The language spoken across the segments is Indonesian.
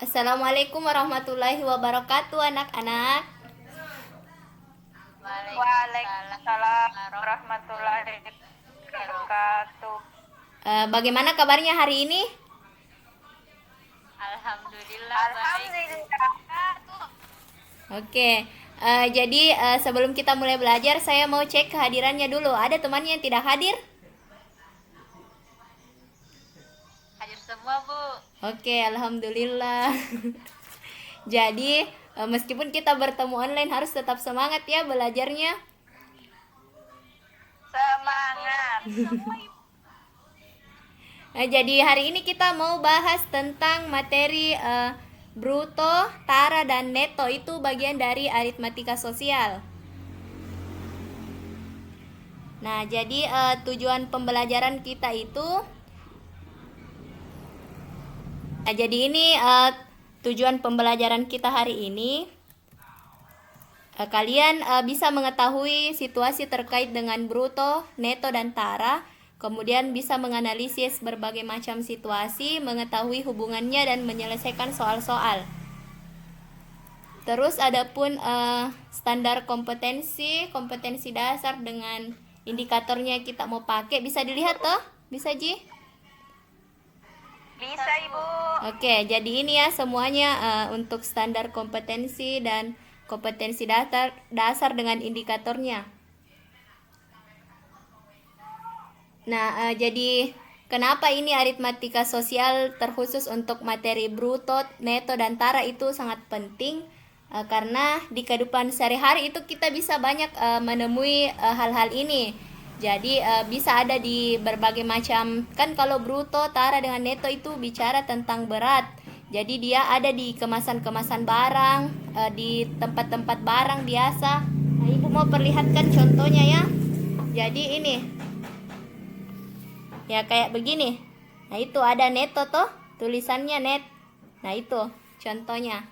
Assalamualaikum warahmatullahi wabarakatuh, anak-anak. Waalaikumsalam warahmatullahi wabarakatuh. Bagaimana kabarnya hari ini? Alhamdulillah baik. Alhamdulillah. Oke, jadi sebelum kita mulai belajar, saya mau cek kehadirannya dulu. Ada temannya yang tidak hadir? Hadir semua, Bu. Oke, alhamdulillah. Jadi, meskipun kita bertemu online, harus tetap semangat ya belajarnya. Semangat. Jadi hari ini kita mau bahas tentang materi bruto, tara, dan neto. Itu bagian dari aritmatika sosial. Nah, jadi tujuan pembelajaran kita itu jadi ini tujuan pembelajaran kita hari ini. Kalian bisa mengetahui situasi terkait dengan bruto, neto, dan tara. Kemudian bisa menganalisis berbagai macam situasi, mengetahui hubungannya, dan menyelesaikan soal-soal. Terus adapun standar kompetensi dasar dengan indikatornya kita mau pakai, bisa dilihat toh? Bisa Ji? Bisa, Ibu. Oke, jadi ini ya semuanya untuk standar kompetensi dan kompetensi dasar dengan indikatornya. Nah, jadi kenapa ini aritmatika sosial terkhusus untuk materi bruto, neto, dan tara itu sangat penting? Karena di kehidupan sehari-hari itu kita bisa banyak menemui hal-hal ini. Jadi bisa ada di berbagai macam, kan kalau bruto, tara, dengan neto itu bicara tentang berat. Jadi dia ada di kemasan-kemasan barang, di tempat-tempat barang biasa. Nah, Ibu mau perlihatkan contohnya ya. Jadi ini, ya kayak begini. Nah itu ada neto toh, tulisannya net. Nah itu contohnya.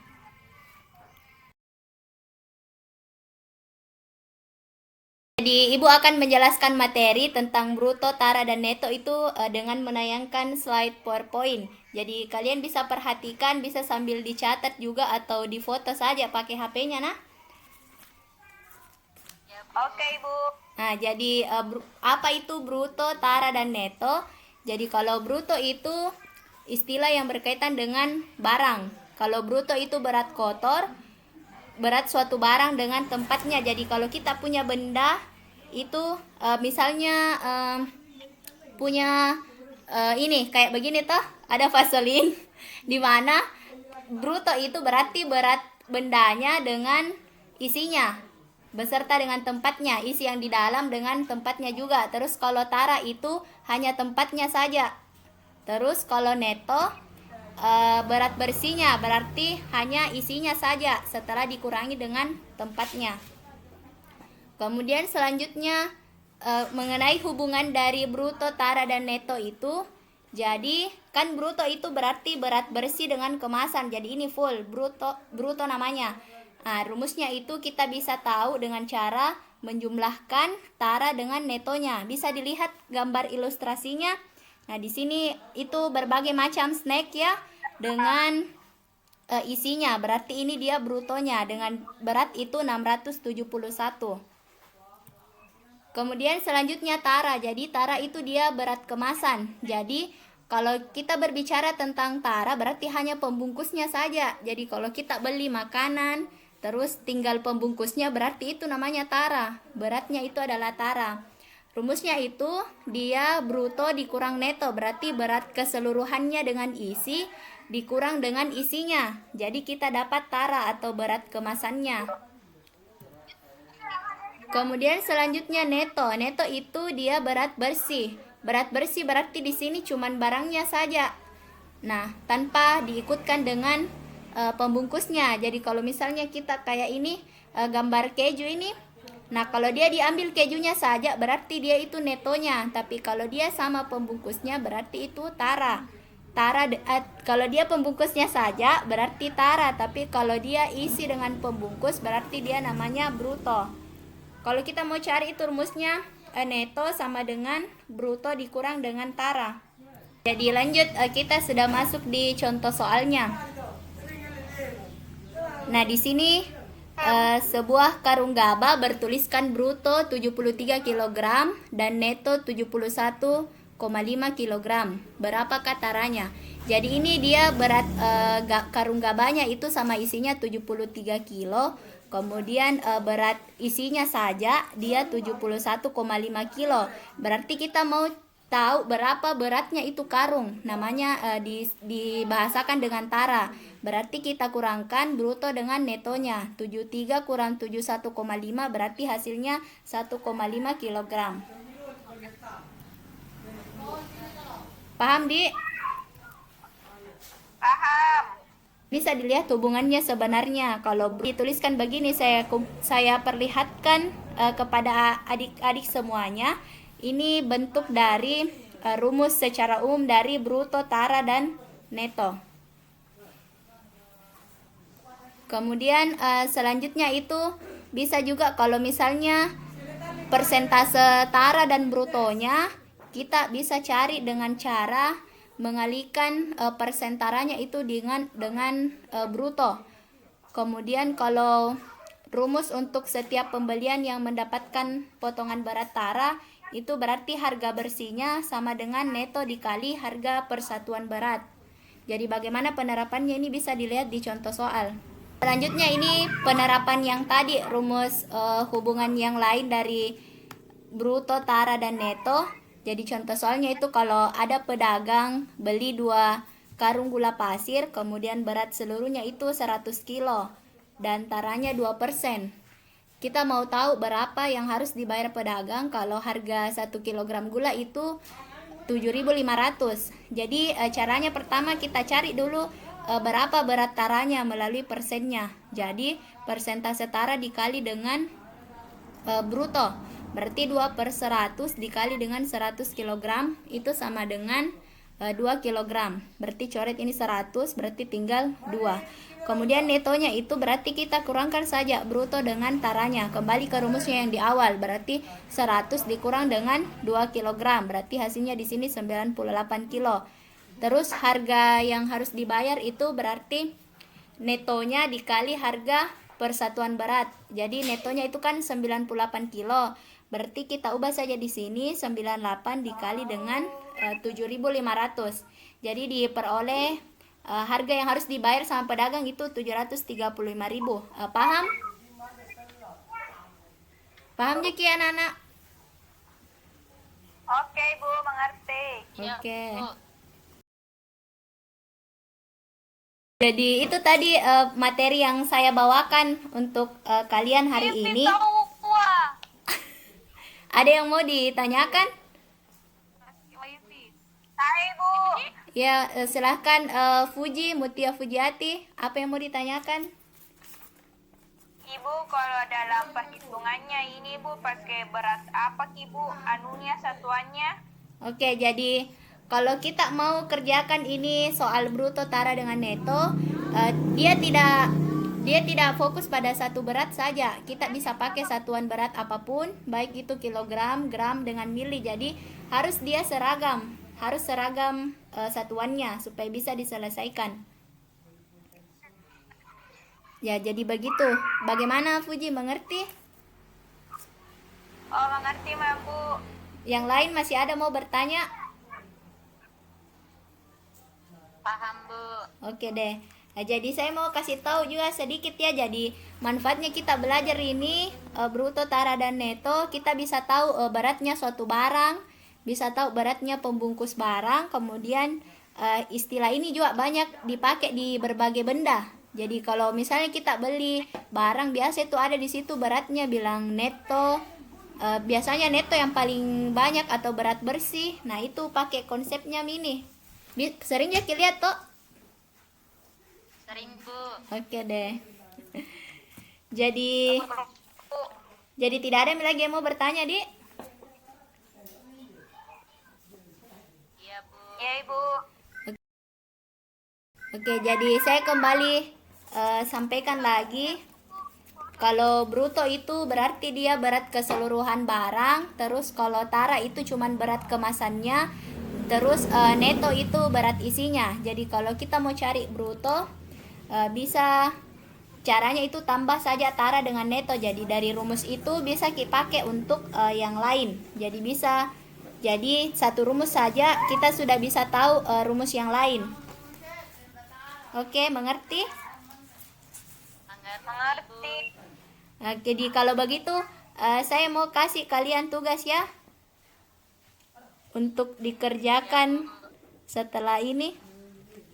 Jadi Ibu akan menjelaskan materi tentang bruto, tara, dan neto itu dengan menayangkan slide PowerPoint. Jadi kalian bisa perhatikan, bisa sambil dicatat juga atau difoto saja pakai HP-nya nah. Ya, Bu. Oke, Ibu. Nah, jadi apa itu bruto, tara, dan neto? Jadi kalau bruto itu istilah yang berkaitan dengan barang. Kalau bruto itu berat kotor, berat suatu barang dengan tempatnya. Jadi kalau kita punya benda itu misalnya punya ini kayak begini toh, ada vaselin di mana bruto itu berarti berat bendanya dengan isinya beserta dengan tempatnya, isi yang di dalam dengan tempatnya juga. Terus kalau tara itu hanya tempatnya saja. Terus kalau neto berat bersihnya berarti hanya isinya saja setelah dikurangi dengan tempatnya. Kemudian selanjutnya mengenai hubungan dari bruto, tara, dan neto itu. Jadi kan bruto itu berarti berat bersih dengan kemasan. Jadi ini full bruto namanya. Nah, rumusnya itu kita bisa tahu dengan cara menjumlahkan tara dengan netonya. Bisa dilihat gambar ilustrasinya. Nah, di sini itu berbagai macam snack ya dengan isinya. Berarti ini dia brutonya dengan berat itu 671. Kemudian selanjutnya tara. Jadi tara itu dia berat kemasan. Jadi kalau kita berbicara tentang tara berarti hanya pembungkusnya saja. Jadi kalau kita beli makanan terus tinggal pembungkusnya berarti itu namanya tara. Beratnya itu adalah tara. Rumusnya itu dia bruto dikurang neto, berarti berat keseluruhannya dengan isi dikurang dengan isinya. Jadi kita dapat tara atau berat kemasannya. Kemudian selanjutnya neto. Neto itu dia berat bersih. Berat bersih berarti di sini cuman barangnya saja. Nah, tanpa diikutkan dengan pembungkusnya. Jadi kalau misalnya kita kayak ini gambar keju ini. Nah, kalau dia diambil kejunya saja berarti dia itu netonya. Tapi kalau dia sama pembungkusnya berarti itu tara. Kalau dia pembungkusnya saja berarti tara, tapi kalau dia isi dengan pembungkus berarti dia namanya bruto. Kalau kita mau cari itu rumusnya neto sama dengan bruto dikurang dengan tara. Jadi lanjut, kita sudah masuk di contoh soalnya. Nah, di sini sebuah karung gabah bertuliskan bruto 73 kg dan neto 71,5 kg. Berapakah taranya? Jadi ini dia berat karung gabahnya itu sama isinya 73 kilo. Kemudian berat isinya saja dia 71,5 kilo. Berarti kita mau tahu berapa beratnya itu karung. Namanya dibahasakan dengan tara. Berarti kita kurangkan bruto dengan netonya. 73 kurang 71,5 berarti hasilnya 1,5 kilogram. Paham, Di? Paham. Bisa dilihat hubungannya sebenarnya. Kalau dituliskan begini, saya perlihatkan kepada adik-adik semuanya. Ini bentuk dari rumus secara umum dari bruto, tara, dan neto. Kemudian selanjutnya itu bisa juga kalau misalnya persentase tara dan brutonya, kita bisa cari dengan cara mengalihkan persentaranya itu dengan bruto. Kemudian kalau rumus untuk setiap pembelian yang mendapatkan potongan berat tara, itu berarti harga bersihnya sama dengan neto dikali harga persatuan berat. Jadi bagaimana penerapannya ini bisa dilihat di contoh soal. Selanjutnya ini penerapan yang tadi, rumus hubungan yang lain dari bruto, tara, dan neto. Jadi contoh soalnya itu kalau ada pedagang beli 2 karung gula pasir, kemudian berat seluruhnya itu 100 kilo dan taranya 2%. Kita mau tahu berapa yang harus dibayar pedagang kalau harga 1 kg gula itu 7.500. Jadi caranya pertama kita cari dulu berapa berat taranya melalui persennya. Jadi persentase tara dikali dengan bruto. Berarti 2/100 dikali dengan 100 kg itu sama dengan 2 kg. Berarti coret ini 100, berarti tinggal 2. Kemudian netonya itu berarti kita kurangkan saja bruto dengan taranya. Kembali ke rumusnya yang di awal, berarti 100 dikurang dengan 2 kg. Berarti hasilnya di sini 98 kilo. Terus harga yang harus dibayar itu berarti netonya dikali harga persatuan berat. Jadi netonya itu kan 98 kilo. Berarti kita ubah saja di sini 98 dikali dengan 7.500. Jadi diperoleh harga yang harus dibayar sama pedagang itu 735.000. Paham? Paham Jeki anak-anak? Oke, Bu, mengerti. Siap, Oke. Bu. Jadi itu tadi materi yang saya bawakan untuk kalian hari ini. Ada yang mau ditanyakan? Hai, Bu. Ya, silahkan Fuji, Mutia Fujiati. Apa yang mau ditanyakan? Ibu, kalau dalam perhitungannya ini, Bu, pakai berat apa, Ibu? Anunya, satuannya? Oke, jadi kalau kita mau kerjakan ini soal bruto, tara, dengan neto, dia tidak fokus pada satu berat saja. Kita bisa pakai satuan berat apapun, baik itu kilogram, gram, dengan mili. Jadi harus dia seragam, satuannya supaya bisa diselesaikan. Ya, jadi begitu. Bagaimana Fuji, mengerti? Oh, mengerti, Ma, Bu. Yang lain masih ada mau bertanya? Paham, Bu. Oke deh. Nah, jadi saya mau kasih tahu juga sedikit ya. Jadi manfaatnya kita belajar ini bruto, tara, dan neto. Kita bisa tahu beratnya suatu barang, bisa tahu beratnya pembungkus barang. Kemudian istilah ini juga banyak dipakai di berbagai benda. Jadi kalau misalnya kita beli barang biasa itu ada di situ beratnya bilang neto. Biasanya neto yang paling banyak atau berat bersih. Nah, itu pakai konsepnya mini. Sering ya lihat toh? Sering, Bu. Oke deh. Jadi tidak ada lagi yang mau bertanya, Di? Iya, Bu. Ya, Ibu. Oke, jadi saya kembali sampaikan lagi. Kalau bruto itu berarti dia berat keseluruhan barang. Terus kalau tara itu cuman berat kemasannya. Terus neto itu berat isinya. Jadi kalau kita mau cari bruto, bisa caranya itu tambah saja Tara dengan Neto. Jadi dari rumus itu bisa kita pakai untuk yang lain. Jadi satu rumus saja kita sudah bisa tahu rumus yang lain. Oke, mengerti? Mengerti. Jadi kalau begitu saya mau kasih kalian tugas ya untuk dikerjakan setelah ini.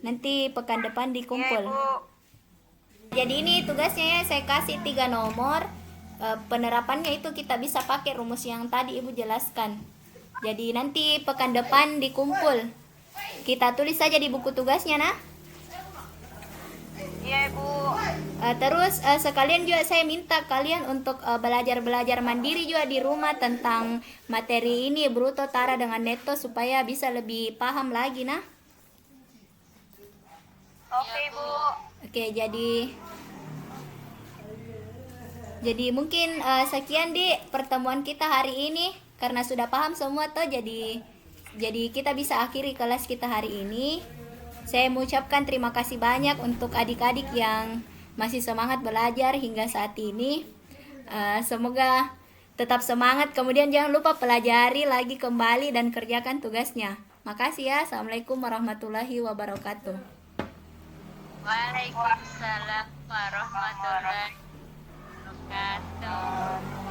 Nanti pekan depan Iya, dikumpul. Ibu. Jadi ini tugasnya ya, saya kasih 3 nomor. Penerapannya itu kita bisa pakai rumus yang tadi Ibu jelaskan. Jadi nanti pekan depan dikumpul. Kita tulis saja di buku tugasnya nah. Iya, Ibu. Terus sekalian juga saya minta kalian untuk belajar mandiri juga di rumah tentang materi ini bruto, tara dengan neto supaya bisa lebih paham lagi nah. Oke, Ibu. Oke, jadi mungkin sekian di pertemuan kita hari ini karena sudah paham semua toh, jadi kita bisa akhiri kelas kita hari ini. Saya mengucapkan terima kasih banyak untuk adik-adik yang masih semangat belajar hingga saat ini. Semoga tetap semangat, kemudian jangan lupa pelajari lagi kembali dan kerjakan tugasnya. Makasih ya. Assalamualaikum warahmatullahi wabarakatuh. Waalaikumsalam warahmatullahi wabarakatuh.